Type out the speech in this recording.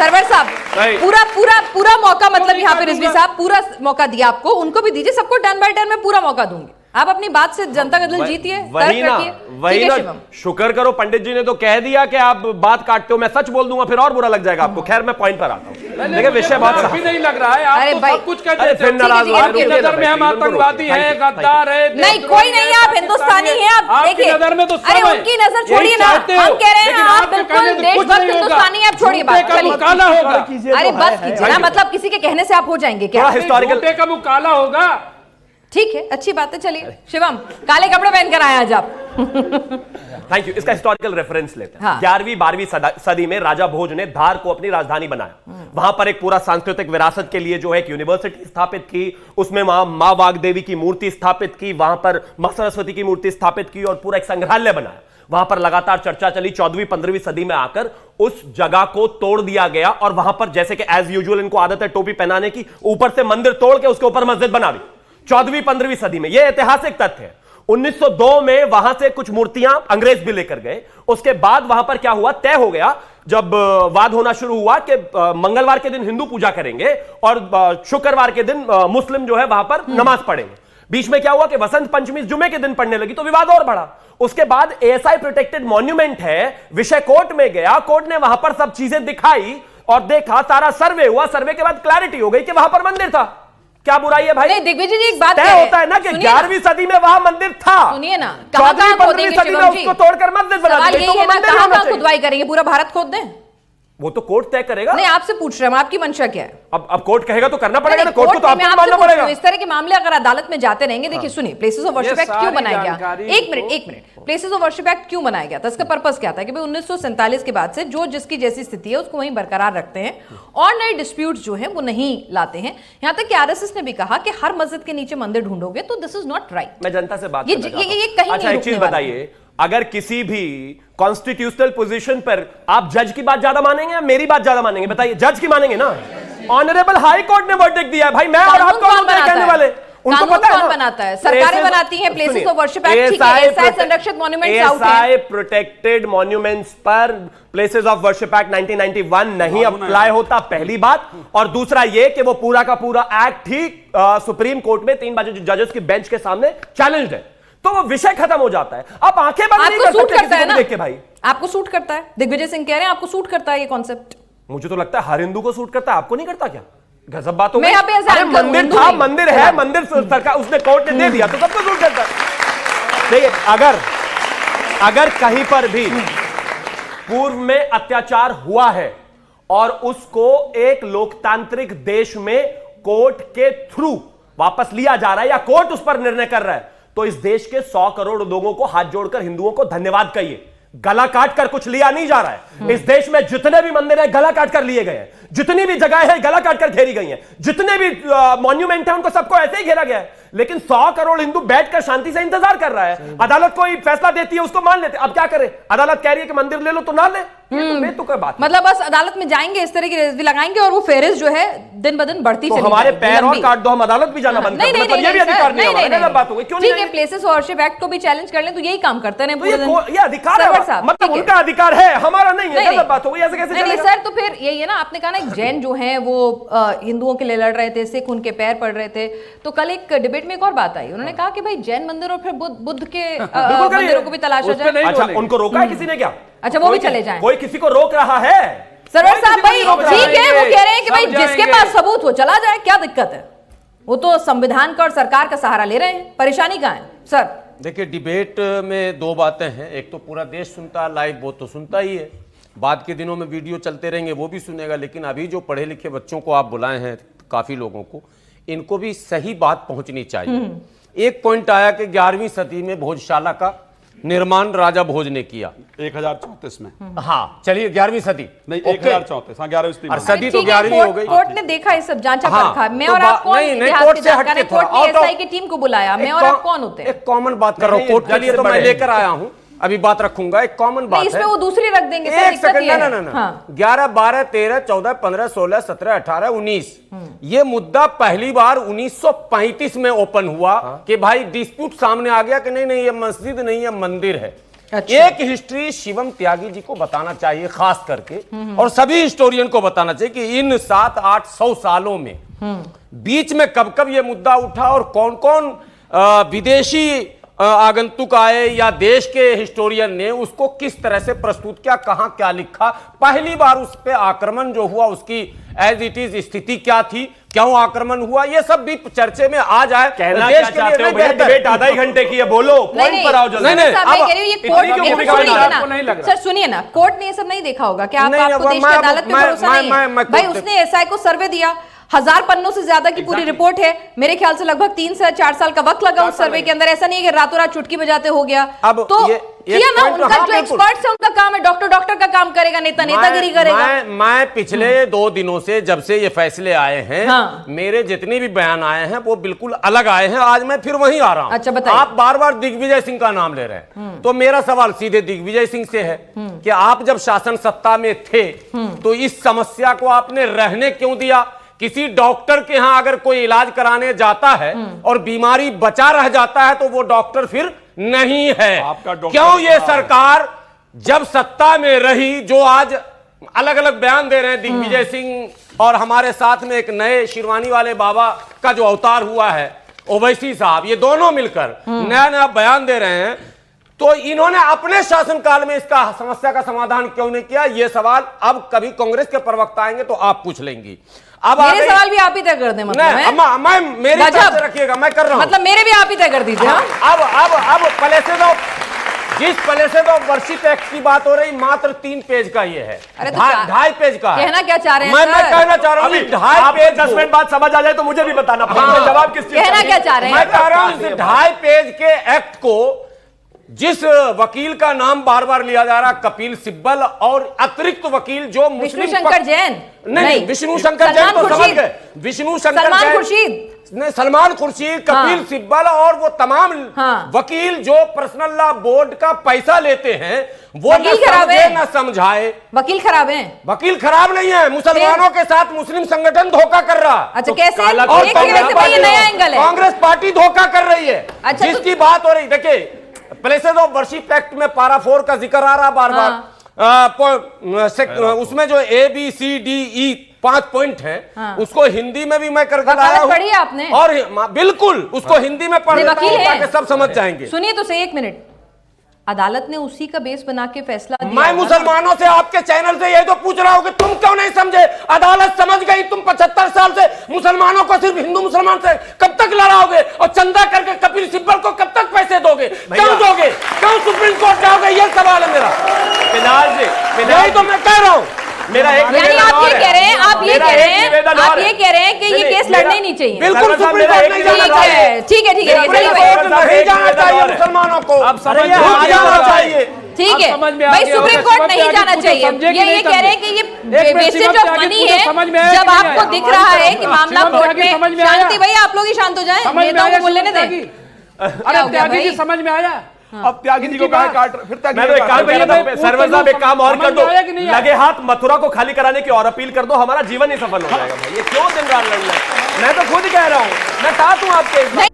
Server साहब, पूरा पूरा पूरा मौका, मतलब यहाँ पे रिजवी साहब पूरा मौका दिया आपको, उनको भी दीजिए, सबको टर्न बाय टर्न में पूरा मौका दूंगी। आप अपनी बात से जनता का दिल जीतिए, वही ना शुक्र करो पंडित जी ने तो कह दिया कि आप बात काटते हो, मैं सच बोल दूंगा फिर और बुरा लग जाएगा आपको। खैर मैं पॉइंट पर आता हूँ, लेकिन विषय बहुत अभी नहीं लग रहा है, आप तो सब कुछ कहते हैं, आपकी नजर में हम आतंकवादी है, गद्दार है, नहीं कोई नहीं है, आप हिंदुस्तानी हैं, आप देखिए नजर में तो अरे उनकी नजर छोड़िए ना, हम कह रहे हैं आप बिल्कुल देशभक्त हिंदुस्तानी हैं, आप छोड़िए बात, चलिए काला होगा, अरे बस कीजिए ना, मतलब किसी के कहने से आप हो जाएंगे क्या? हिस्टोरिकल का मुंह काला होगा, ठीक है, अच्छी बात है। चलिए शिवम, काले कपड़े पहनकर आए आज आप। Thank you. इसका हिस्टोरिकल रेफरेंस लेते हैं। हाँ। 11वीं 12वीं सदी में राजा भोज ने धार को अपनी राजधानी बनाया। वहां पर एक पूरा सांस्कृतिक विरासत के लिए जो है एक यूनिवर्सिटी स्थापित की, उसमें वहां मां वाग्देवी की मूर्ति स्थापित की, वहां पर मां सरस्वती की मूर्ति स्थापित की और पूरा एक संग्रहालय बनाया। वहां पर लगातार चर्चा चली। 14वीं 15वीं सदी में आकर उस जगह को तोड़ दिया गया और वहां पर जैसे कि एज यूजुअल इनको आदत है टोपी पहनाने की, ऊपर से मंदिर तोड़ के उसके ऊपर मस्जिद बना दी 14वीं 15वीं सदी में। यह ऐतिहासिक तथ्य है। 1902 में वहां से कुछ मूर्तियां अंग्रेज भी लेकर गए। उसके बाद वहां पर क्या हुआ, तय हो गया, जब वाद होना शुरू हुआ कि मंगलवार के दिन हिंदू पूजा करेंगे और शुक्रवार के दिन मुस्लिम जो है वहां पर नमाज पढ़ेंगे। बीच में क्या हुआ कि वसंत पंचमी जुमे के दिन पढ़ने लगी तो विवाद और बढ़ा। उसके बाद एएसआई प्रोटेक्टेड मॉन्यूमेंट है, विषय कोर्ट में गया, कोर्ट ने वहां पर सब चीजें दिखाई और देखा, सारा सर्वे हुआ, सर्वे के बाद क्लैरिटी हो गई कि वहां पर मंदिर था। क्या बुराई है भाई? नहीं दिग्विजय जी, एक बात तय होता है ना कि 11वीं सदी में वहां मंदिर था, सुनिए ना, 14वीं 15वीं सदी में उसको तोड़कर मस्जिद बना दी, तो वो मंदिर होना चाहिए। खुदवाई करेंगे, पूरा भारत खोद दें? वो तो कोर्ट तय करेगा। नहीं, आपसे पूछ रहे हैं, आपकी मंशा क्या है? अब कोर्ट कहेगा तो करना पड़ेगा ना, कोर्ट को तो आपको मानना पड़ेगा। इस तरह के मामले अगर अदालत में जाते रहेंगे, देखिए सुनिए, प्लेसेस ऑफ वर्शिप एक्ट क्यों बनाया गया? एक minute, places of worship act क्यों बनाया गया था? इसका पर्पस क्या था कि भाई 1947 के बाद से जो जिसकी जैसी स्थिति है उसको वहीं बरकरार रखते हैं और नए डिस्प्यूट्स जो हैं वो नहीं लाते हैं। यहां तक कि आरएसएस ने भी कहा कि हर मस्जिद के नीचे मंदिर ढूंढोगे तो दिस इज नॉट राइट। मैं जनता से बात ये कहीं अच्छा एक चीज बताइए, अगर किसी भी कॉन्स्टिट्यूशनल पोजीशन पर आप जज की बात ज्यादा मानेंगे या मेरी बात ज्यादा मानेंगे? बताइए, जज की मानेंगे ना। ऑनरेबल हाई कोर्ट ने वर्डिक्ट दिया है भाई, मैं और आप कौन कहने वाले? उनको पता है कौन बनाता है? सरकारें बनाती हैं। प्लेसेस ऑफ वर्शिप एक्ट, ठीक है, एएसआई संरक्षित मॉन्यूमेंट्स आउट हैं। एएसआई प्रोटेक्टेड मॉन्यूमेंट्स पर प्लेसेस ऑफ वर्शिप एक्ट 1991 नहीं अप्लाई होता, पहली बात। और दूसरा ये कि वो पूरा का पूरा एक्ट ही सुप्रीम कोर्ट में 3 जजेस की बेंच के सामने चैलेंज्ड है, तो वो विषय खत्म हो जाता है। आप आंखें बंद नहीं कर सकते किसी को देख के भाई। आपको सूट करता है, दिग्विजय सिंह कह रहे हैं आपको सूट करता है ये कॉन्सेप्ट। मुझे तो लगता है हर हिंदू को सूट करता है, आपको नहीं करता क्या? गजब बात हो गई। अरे मंदिर था, मंदिर है, मंदिर सरकार उसने कोर्ट ने दे दिया तो सबको सूट करता है। देखिए, अगर कहीं पर भी पूर्व में अत्याचार हुआ है और उसको एक लोकतांत्रिक देश में कोर्ट के थ्रू वापस लिया जा रहा है या कोर्ट उस पर निर्णय कर रहा है, तो इस देश के 100 करोड़ लोगों को हाथ जोड़कर हिंदुओं को धन्यवाद कहिए। गला काट कर कुछ लिया नहीं जा रहा है। इस देश में जितने भी मंदिर हैं गला काट कर लिए गए हैं, जितनी भी जगह है गला काट कर घेरी गई हैं, जितने भी मॉन्यूमेंट हैं उनको सबको ऐसे ही घेरा गया है। लेकिन 100 करोड़ हिंदू बैठकर शांति से इंतजार कर रहा है। अदालत कोई फैसला देती है उसको मान लेते। अब क्या करें? अदालत कह रही है कि मंदिर ले लो तो ना ले, तो कोई बात मतलब बस अदालत में जाएंगे, इस तरह की रेजवी लगाएंगे और वो फेरिस जो है दिन ब दिन बढ़ती तो हमारे पैर और काट दो, हम अदालत भी जाना बंद कर दो, मतलब ये भी अधिकार नहीं है। गलत बात हो गई। क्यों नहीं? ठीक है, प्लेसेस ऑफ वर्शिप एक्ट को भी चैलेंज कर लें तो यही काम करते हैं। ये अधिकार है, मतलब उनका अधिकार है, हमारा नहीं है। गलत बात हो गई, ऐसे कैसे चलेगा? सर तो फिर यही है ना, आपने कहा ना जैन जो है वो हिंदुओं के लिए लड़ रहे थे, सिख उनके पैर पड़ रहे थे, तो कल एक डिबेट में एक और बात आई, उन्होंने कहा कि भाई जैन मंदिर और फिर बुद्ध के मंदिरों को भी तलाशा जाए। अच्छा, उनको रोका है किसी ने क्या? अच्छा, वो भी चले जाएं। कोई किसी को रोक रहा है? सरवर साहब भाई ठीक है, वो कह रहे हैं कि भाई जिसके पास सबूत वो चला जाए, क्या दिक्कत है? वो तो संविधान का और सरकार का सहारा ले रहे हैं, परेशानी कहां है सर? देखिए, डिबेट में 2 बातें हैं। एक तो पूरा देश सुनता है लाइव, वो तो सुनता ही है, बाद के दिनों में वीडियो चलते रहेंगे वो भी सुनेगा। लेकिन अभी जो पढ़े लिखे बच्चों को आप बुलाए हैं, काफी लोगों को, इनको भी सही बात पहुंचनी चाहिए। एक पॉइंट आया कि 11वीं सदी में भोजशाला का निर्माण राजा भोज ने किया 1034 में। हाँ चलिए, 11वीं सदी नहीं, 1034, हाँ 11वीं सदी, सदी तो 11वीं हो गई। कोर्ट ने देखा ये सब, जांचा परखा। मैं तो और आप कौन? नहीं, कोर्ट से हट के कोर्ट ने एसआई की टीम को बुलाया, मैं और आप कौन होते हैं? एक कॉमन बात कर रहा हूँ, कोर्ट के लिए तो मैं लेकर आया हूँ, अभी बात रखूंगा। एक कॉमन बात है, इसमें वो दूसरी रख देंगे। एक सेकंड, ना 11, 12, 13, 14, 15, 16, 17, 18, 19 ये मुद्दा पहली बार 1935 में ओपन हुआ कि भाई डिस्प्यूट सामने आ गया कि नहीं ये मस्जिद नहीं है मंदिर है। अच्छा। एक हिस्ट्री शिवम त्यागी जी को बताना चाहिए खास करके, और सभी हिस्टोरियन को बताना चाहिए कि इन 700-800 सालों में बीच में कब कब यह मुद्दा उठा और कौन कौन विदेशी आगंतुक आए या देश के हिस्टोरियन ने उसको किस तरह से प्रस्तुत किया, कहां क्या लिखा, पहली बार उस पे आक्रमण जो हुआ उसकी एज इट इज स्थिति क्या थी, क्यों आक्रमण हुआ, ये सब भी चर्चे में आ जाए। कहना क्या चाहते हो भैया? डिबेट आधा ही घंटे की है, बोलो पॉइंट पर आओ जल्दी। नहीं, साहब, मैं कह रही हूं, ये इतनी कोर्ट क्यों एक भूमिका सुनिए निभा- ना। आपको नहीं लग रहा? सर सुनिए ना, कोर्ट ने ये सब नहीं देखा होगा क्या? नहीं, आपको देश की अदालत पे भरोसा नहीं है? भाई उसने एसआई को सर्वे दिया, 1000 पन्नों से ज्यादा की पूरी रिपोर्ट है, मेरे ख्याल से लगभग 3 से 4 साल का वक्त लगा उस सर्वे के अंदर। ऐसा नहीं है कि रातों रात चुटकी बजाते हो गया। अब तो ये किया ना, point, उनका हाँ, जो बिल्कुल। एक्सपर्ट्स है उनका काम है, डॉक्टर का काम करेगा, नेता नेतागिरी करेगा। मैं पिछले 2 दिनों से जब से ये फैसले आए हैं, हाँ। मेरे जितने भी बयान आए हैं वो बिल्कुल अलग आए हैं। आज मैं फिर वहीं आ रहा हूं। अच्छा, बताइए। आप बार बार दिग्विजय सिंह का नाम ले रहे हैं, तो मेरा सवाल सीधे दिग्विजय सिंह से है कि आप जब शासन सत्ता में थे तो इस समस्या को आपने रहने क्यों दिया? किसी डॉक्टर के यहां अगर कोई इलाज कराने जाता है और बीमारी बचा रह जाता है तो वो डॉक्टर फिर नहीं है। आपका डॉक्टर क्यों ये कहाँ है? सरकार जब सत्ता में रही, जो आज अलग अलग बयान दे रहे हैं दिग्विजय सिंह और हमारे साथ में एक नए शिरवानी वाले बाबा का जो अवतार हुआ है ओवैसी साहब, ये दोनों मिलकर नया नया बयान दे रहे हैं, तो इन्होंने अपने शासनकाल में इसका समस्या का समाधान क्यों नहीं किया? ये सवाल अब कभी कांग्रेस के प्रवक्ता आएंगे तो आप पूछ लेंगी। अब मेरे सवाल भी आप ही तय कर दें, मतलब है? मैं मेरी गजब। तरफ से रखिएगा, मैं कर रहा हूं। मतलब मेरे भी आप ही तय कर दीजिए। हाँ? अब जिस पैलेसेस ऑफ वर्शिप एक्ट की बात हो रही, मात्र 3 पेज का ये है, अरे तो 2.5 पेज का है। कहना क्या चाह रहे हैं मैं सर? कहना चाह रहा हूँ 2.5 पेज 10 मिनट बाद समझ आ जाए तो मुझे भी बताना पड़ेगा। हाँ। जवाब किस चीज कहना का? क्या चाह रहे मैं हैं? कह रहा हूं इस 2.5 पेज के एक्ट को, जिस वकील का नाम बार बार लिया जा रहा, कपिल सिब्बल, और अतिरिक्त वकील जो विष्णु मुस्लिम शंकर जैन? नहीं, विष्णु शंकर जैन तो समझ गए, विष्णु शंकर सलमान जैन, खुर्शीद, नहीं, सलमान खुर्शीद, कपिल हाँ। सिब्बल और वो तमाम हाँ। वकील जो पर्सनल लॉ बोर्ड का पैसा लेते हैं, वो न वकील खराब समझे है। न समझाए। वकील खराब हैं? वकील खराब नहीं है, मुसलमानों के साथ मुस्लिम संगठन धोखा कर रहा। अच्छा, तो कैसे? काला- और एक मिनट, भाई ये नया एंगल है। कांग्रेस पार्टी धोखा कर रही है। अच्छा, जिसकी बात हो रही, देखिए प्लेसेस ऑफ वर्शिप एक्ट में पारा 4 का जिक्र आ रहा बार बार। उसमें जो ABCDE 5 पॉइंट है, उसको हिंदी में भी मैं करके वकालत लाया हूं। पढ़ी है आपने? और बिल्कुल उसको हिंदी में पढ़ नहीं, लेता हूं वकील हैं। ताकि सब समझ जाएंगे। सुनिए तो सही, 1 मिनट। अदालत ने उसी का बेस बना के फैसला दिया मैं होगा ना? मुसलमानों से, आपके चैनल से यही तो पूछ रहा हूं कि तुम क्यों नहीं समझे? अदालत समझ गई। तुम 75 साल से मुसलमानों को सिर्फ हिंदू मुसलमान से कब तक लड़ाओगे? और चंदा करके कपिल सिब्बल को कब तक पैसे दोगे? क्यों दोगे? क्यों सुप्रीम कोर्ट जाओगे? ये सवाल है मेरा। फिलहाल जी, यही तो मैं कह रहा हूं। मेरा एक यानी निवेदन आप और ये है। कह रहे हैं, आप ये मेरा कह एक रहे हैं, निवेदन आप और ये है। कह रहे हैं कि ये नहीं, केस मेरा- लड़ने ही नहीं चाहिए। बिल्कुल सरवर साहब, सुप्रीम मेरा कोर्ट एक नहीं निवेदन जाना और चाहिए। है। ठीक है, ठीक है, सुप्रीम ठीक कोर्ट है, नहीं जाना चाहिए मुसलमानों को। अब समझ में रुक आ गया जाना है। चाहिए। ठीक है। अब समझ में आ भाई गया सुप्रीम होगा, कोर्ट शिवम नहीं त्यागी जाना पूछो, चाहिए। समझे कि ये नहीं कह रहे हैं कि समझे? ये एक minute, wastage Shivam of Tyagi money पूछो, है। समझ में आया जब कि नहीं आपको आया? दिख रहा है कि मामला शिवम कोर्ट त्यागी समझ में, में आया? शांति भैया आप लोग ही शांत हो जाएं, समझ में नेताओं आया को बोलने शिवम दें। त्यागी? क्या अरे हो गया त्यागी भाई? जी समझ में आया? अब त्यागी जी को कहा काट, फिर त्यागी मैं तो ने एक कहा, काम भैया, करता हूं, मैं सर्वर साहब एक काम और समझ कर में दो, आया कि नहीं आया? लगे हाथ मथुरा को खाली कराने की और अपील कर दो, हमारा जीवन ही सफल हो जाएगा भाई। ये क्यों दिन रात लड़ना है? मैं तो खुद कह रहा हूं, मैं साथ हूं आपके।